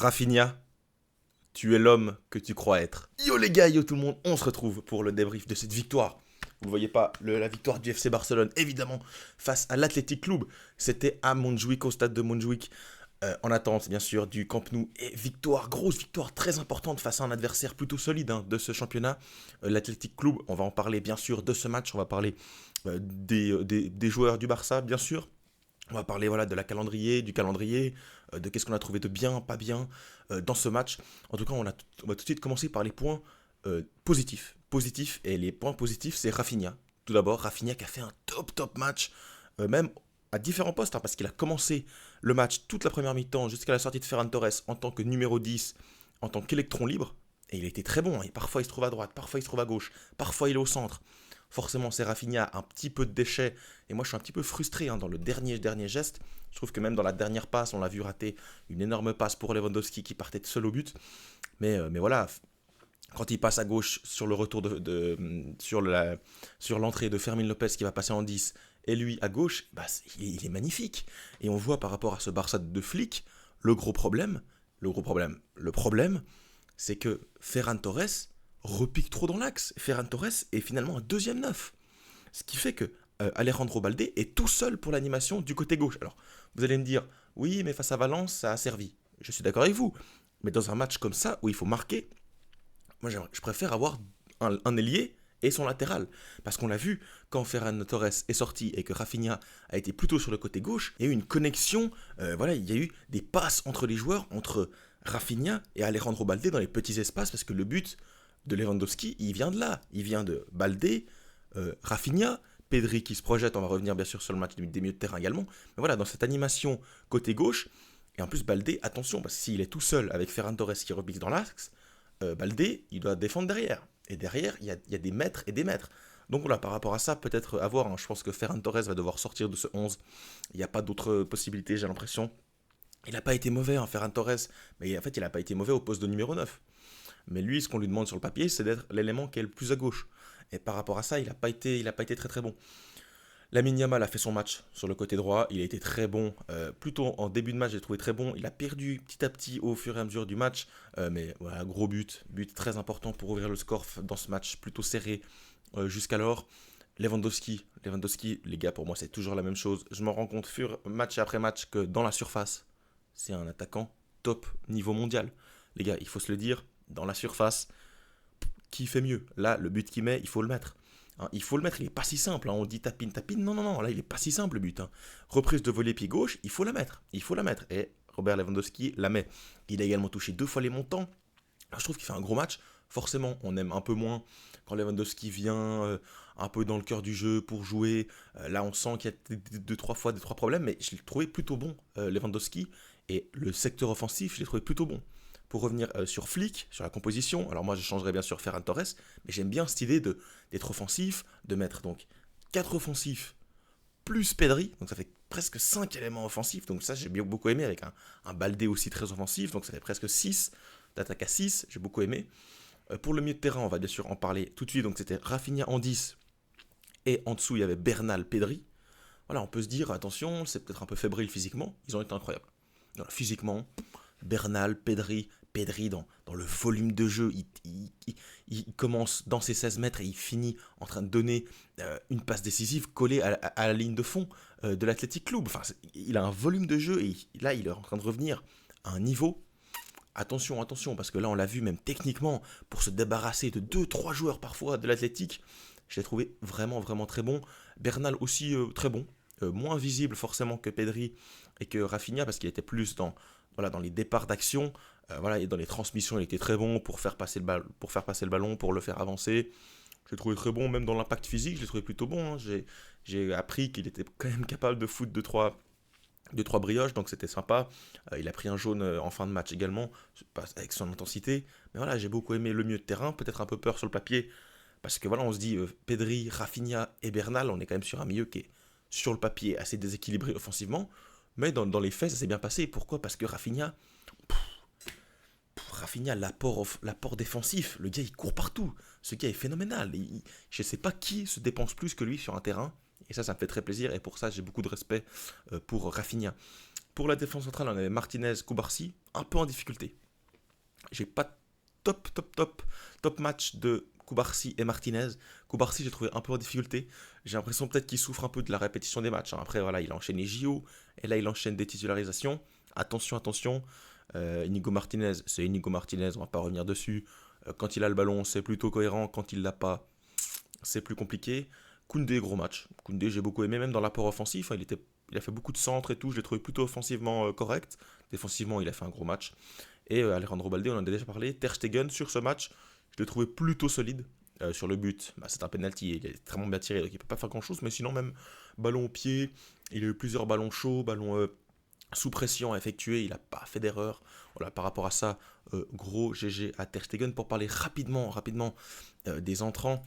Rafinha, tu es l'homme que tu crois être. Yo les gars, yo tout le monde, on se retrouve pour le débrief de cette victoire. Vous ne voyez pas, la victoire du FC Barcelone, évidemment, face à l'Athletic Club. C'était à Montjuïc, au stade de Montjuïc, en attente bien sûr du Camp Nou. Et victoire, grosse victoire, très importante face à un adversaire plutôt solide de ce championnat. L'Athletic Club, on va en parler bien sûr de ce match, on va parler des joueurs du Barça, bien sûr. On va parler voilà, de la calendrier, du calendrier, de qu'est-ce qu'on a trouvé de bien, pas bien dans ce match. En tout cas, on va tout de suite commencer par les points positifs. Positifs, et les points positifs, c'est Rafinha. Tout d'abord, Rafinha qui a fait un top match, même à différents postes, parce qu'il a commencé le match toute la première mi-temps jusqu'à la sortie de Ferran Torres en tant que numéro 10, en tant qu'électron libre. Et il était très bon, et parfois il se trouve à droite, parfois il se trouve à gauche, parfois il est au centre. Forcément, c'est Rafinha, un petit peu de déchets. Et moi, je suis un petit peu frustré dans le dernier geste. Je trouve que même dans la dernière passe, on l'a vu rater une énorme passe pour Lewandowski qui partait de seul au but. Mais voilà, quand il passe à gauche sur le retour sur l'entrée de Fermin Lopez qui va passer en 10, et lui à gauche, bah, il est magnifique. Et on voit par rapport à ce Barça de flic, le problème, c'est que Ferran Torres repique trop dans l'axe. Ferran Torres est finalement un deuxième neuf. Ce qui fait que Alejandro Balde est tout seul pour l'animation du côté gauche. Alors, vous allez me dire, oui, mais face à Valence, ça a servi. Je suis d'accord avec vous. Mais dans un match comme ça, où il faut marquer, moi, je préfère avoir un ailier et son latéral. Parce qu'on l'a vu, quand Ferran Torres est sorti et que Rafinha a été plutôt sur le côté gauche, il y a eu une connexion, voilà, il y a eu des passes entre les joueurs, entre Rafinha et Alejandro Balde dans les petits espaces, parce que le but de Lewandowski, il vient de là. Il vient de Balde, Rafinha, Pedri qui se projette. On va revenir bien sûr sur le match des milieux de terrain également. Mais voilà, dans cette animation côté gauche, et en plus Balde, attention, parce que s'il est tout seul avec Ferran Torres qui repique dans l'axe, Balde, il doit défendre derrière. Et derrière, il y a des mètres et des mètres. Donc voilà, par rapport à ça, peut-être à voir. Je pense que Ferran Torres va devoir sortir de ce 11. Il n'y a pas d'autre possibilité, j'ai l'impression. Il n'a pas été mauvais, Ferran Torres. Mais en fait, il n'a pas été mauvais au poste de numéro 9. Mais lui, ce qu'on lui demande sur le papier, c'est d'être l'élément qui est le plus à gauche. Et par rapport à ça, il n'a pas été très très bon. Lamine Yamal a fait son match sur le côté droit, il a été très bon, plutôt en début de match j'ai trouvé très bon, il a perdu petit à petit au fur et à mesure du match, mais voilà, gros but très important pour ouvrir le score dans ce match plutôt serré jusqu'alors. Lewandowski, les gars, pour moi c'est toujours la même chose, je m'en rends compte match après match que dans la surface, c'est un attaquant top niveau mondial. Les gars, il faut se le dire, dans la surface, qui fait mieux? Là, le but qu'il met, il faut le mettre. Il faut le mettre, il n'est pas si simple. On dit tapine. Non, là, il n'est pas si simple le but. Reprise de volet pied gauche, il faut la mettre. Et Robert Lewandowski la met. Il a également touché 2 fois les montants. Alors, je trouve qu'il fait un gros match. Forcément, on aime un peu moins quand Lewandowski vient un peu dans le cœur du jeu pour jouer. Là, on sent qu'il y a 2-3 problèmes, mais je l'ai trouvé plutôt bon, Lewandowski. Et le secteur offensif, je l'ai trouvé plutôt bon. Pour revenir sur Flick, sur la composition, alors moi je changerais bien sûr Ferran Torres, mais j'aime bien cette idée d'être offensif, de mettre donc 4 offensifs plus Pedri, donc ça fait presque 5 éléments offensifs, donc ça j'ai beaucoup aimé avec un Baldé aussi très offensif, donc ça fait presque 6, d'attaque à 6, j'ai beaucoup aimé. Pour le milieu de terrain, on va bien sûr en parler tout de suite, donc c'était Rafinha en 10, et en dessous il y avait Bernal, Pedri. Voilà, on peut se dire, attention, c'est peut-être un peu fébrile physiquement, ils ont été incroyables. Alors, physiquement, Bernal, Pedri dans le volume de jeu, il commence dans ses 16 mètres et il finit en train de donner une passe décisive collée à la ligne de fond de l'Athletic Club. Enfin, il a un volume de jeu et là, il est en train de revenir à un niveau. Attention, parce que là, on l'a vu même techniquement, pour se débarrasser de 2-3 joueurs parfois de l'Athletic, je l'ai trouvé vraiment très bon. Bernal aussi très bon, moins visible forcément que Pedri et que Rafinha parce qu'il était plus dans les départs d'action, et dans les transmissions, il était très bon pour faire passer le ballon, pour le faire avancer. Je l'ai trouvé très bon, même dans l'impact physique, je l'ai trouvé plutôt bon. J'ai appris qu'il était quand même capable de foutre 2-3 brioches, donc c'était sympa. Il a pris un jaune en fin de match également, avec son intensité. Mais voilà, j'ai beaucoup aimé le milieu de terrain, peut-être un peu peur sur le papier, parce que voilà, on se dit Pedri, Rafinha et Bernal, on est quand même sur un milieu qui est sur le papier assez déséquilibré offensivement, mais dans les faits, ça s'est bien passé. Pourquoi? Parce que Rafinha, l'apport défensif, le gars il court partout. Ce gars est phénoménal. Je ne sais pas qui se dépense plus que lui sur un terrain. Et ça me fait très plaisir. Et pour ça, j'ai beaucoup de respect pour Rafinha. Pour la défense centrale, on avait Martinez, Koubarsi, un peu en difficulté. J'ai pas top match de Koubarsi et Martinez. Koubarsi, j'ai trouvé un peu en difficulté. J'ai l'impression peut-être qu'il souffre un peu de la répétition des matchs. Après, voilà, il a enchaîné JO et là, il enchaîne des titularisations. Attention. Inigo Martinez, c'est Inigo Martinez, on va pas revenir dessus. Quand il a le ballon, c'est plutôt cohérent. Quand il l'a pas, c'est plus compliqué. Koundé, gros match. Koundé, j'ai beaucoup aimé, même dans l'apport offensif. Il a fait beaucoup de centres et tout. Je l'ai trouvé plutôt offensivement correct. Défensivement, il a fait un gros match. Et Alejandro Balde, on en a déjà parlé. Ter Stegen, sur ce match, je l'ai trouvé plutôt solide. Sur le but, c'est un penalty, il est extrêmement bien tiré, donc il ne peut pas faire grand chose. Mais sinon, même ballon au pied, il a eu plusieurs ballons chauds, ballons sous pression à effectuer, il n'a pas fait d'erreur. Voilà, par rapport à ça, gros GG à Ter Stegen. Pour parler rapidement des entrants,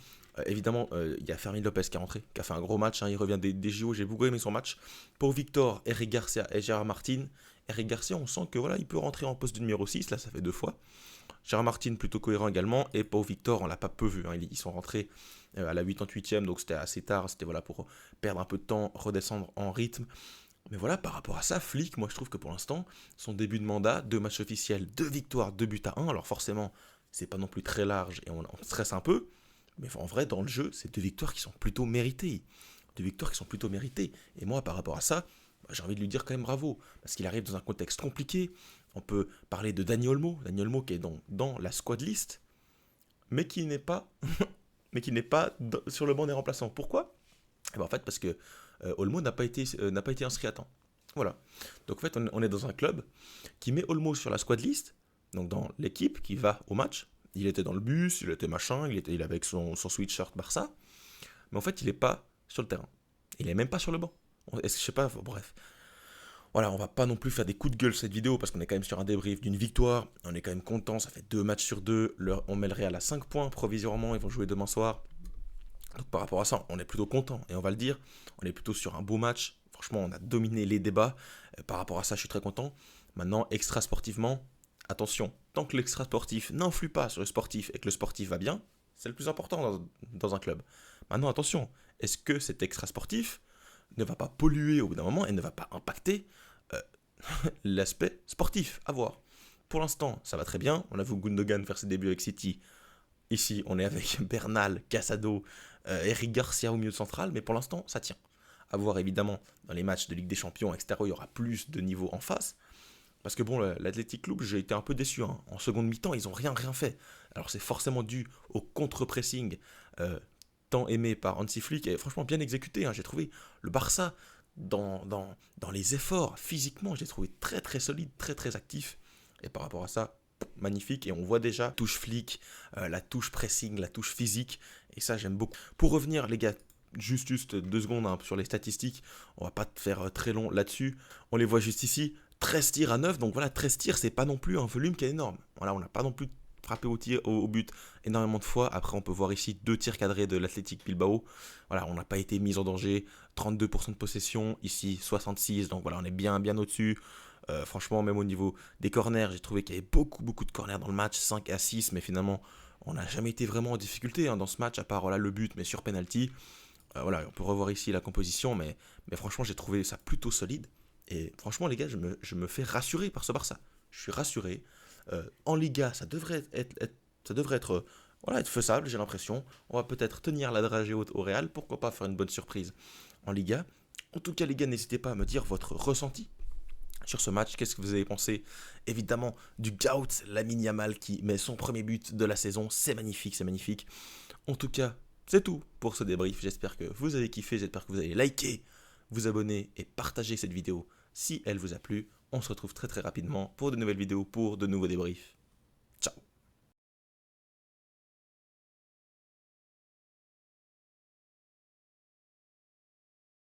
évidemment, il y a Fermin Lopez qui est rentré, qui a fait un gros match. Il revient des JO, j'ai beaucoup aimé son match. Pour Victor, Eric Garcia et Gérard Martin. Eric Garcia, on sent que voilà, il peut rentrer en poste de numéro 6, là ça fait 2 fois. Gérard Martin, plutôt cohérent également. Et Pau Victor, on l'a pas peu vu. Ils sont rentrés à la 88e, donc c'était assez tard. C'était voilà, pour perdre un peu de temps, redescendre en rythme. Mais voilà, par rapport à ça, Flick, moi je trouve que pour l'instant, son début de mandat, 2 matchs officiels, 2 victoires, 2 buts à 1. Alors forcément, c'est pas non plus très large et on stresse un peu. Mais en vrai, dans le jeu, c'est 2 victoires qui sont plutôt méritées. 2 victoires qui sont plutôt méritées. Et moi, par rapport à ça, j'ai envie de lui dire quand même bravo. Parce qu'il arrive dans un contexte compliqué. On peut parler de Dani Olmo. Dani Olmo qui est dans la squad list, mais qui n'est pas, sur le banc des remplaçants. Pourquoi? En fait, parce que Olmo n'a pas été inscrit à temps. Voilà. Donc en fait, on est dans un club qui met Olmo sur la squad list, donc dans l'équipe qui va au match. Il était dans le bus, il était machin, il avait avec son sweatshirt Barça. Mais en fait, il n'est pas sur le terrain. Il n'est même pas sur le banc. Je sais pas, bref. Voilà, on va pas non plus faire des coups de gueule cette vidéo parce qu'on est quand même sur un débrief d'une victoire. On est quand même content, ça fait 2 matchs sur 2. On met le Real à 5 points provisoirement, ils vont jouer demain soir. Donc par rapport à ça, on est plutôt content et on va le dire. On est plutôt sur un beau match. Franchement, on a dominé les débats. Par rapport à ça, je suis très content. Maintenant, extra sportivement, attention, tant que l'extra sportif n'influe pas sur le sportif et que le sportif va bien, c'est le plus important dans un club. Maintenant, attention, est-ce que cet extra sportif ne va pas polluer au bout d'un moment et ne va pas impacter l'aspect sportif à voir? Pour l'instant, ça va très bien. On a vu Gundogan faire ses débuts avec City. Ici, on est avec Bernal, Casado, Eric Garcia au milieu central, mais pour l'instant, ça tient. À voir évidemment dans les matchs de Ligue des Champions, etc., il y aura plus de niveau en face. Parce que bon, l'Athletic Club, j'ai été un peu déçu. En seconde mi-temps, ils n'ont rien fait. Alors c'est forcément dû au contre-pressing tant aimé par Hansi Flick et franchement bien exécuté. J'ai trouvé le Barça dans les efforts physiquement, j'ai trouvé très très solide, très très actif. Et par rapport à ça, magnifique. Et on voit déjà la touche Flick, la touche pressing, la touche physique. Et ça, j'aime beaucoup. Pour revenir, les gars, juste 2 secondes sur les statistiques. On va pas faire très long là-dessus. On les voit juste ici. 13 tirs à 9, donc voilà, 13 tirs, c'est pas non plus un volume qui est énorme. Voilà, on n'a pas non plus frappé au but énormément de fois. Après, on peut voir ici 2 tirs cadrés de l'Athletic Bilbao. Voilà, on n'a pas été mis en danger. 32% de possession, ici 66, donc voilà, on est bien au-dessus. Franchement, même au niveau des corners, j'ai trouvé qu'il y avait beaucoup de corners dans le match, 5 à 6, mais finalement, on n'a jamais été vraiment en difficulté dans ce match, à part voilà, le but, mais sur penalty. Voilà, on peut revoir ici la composition, mais franchement, j'ai trouvé ça plutôt solide. Et franchement, les gars, je me fais rassurer par ce Barça. Je suis rassuré. En Liga, ça devrait être faisable, j'ai l'impression. On va peut-être tenir la dragée haute au Real. Pourquoi pas faire une bonne surprise en Liga. En tout cas, les gars, n'hésitez pas à me dire votre ressenti sur ce match. Qu'est-ce que vous avez pensé? Évidemment, du gout, Lamine Yamal qui met son premier but de la saison. C'est magnifique, c'est magnifique. En tout cas, c'est tout pour ce débrief. J'espère que vous avez kiffé, j'espère que vous avez liké, vous abonner et partager cette vidéo si elle vous a plu. On se retrouve très très rapidement pour de nouvelles vidéos, pour de nouveaux débriefs.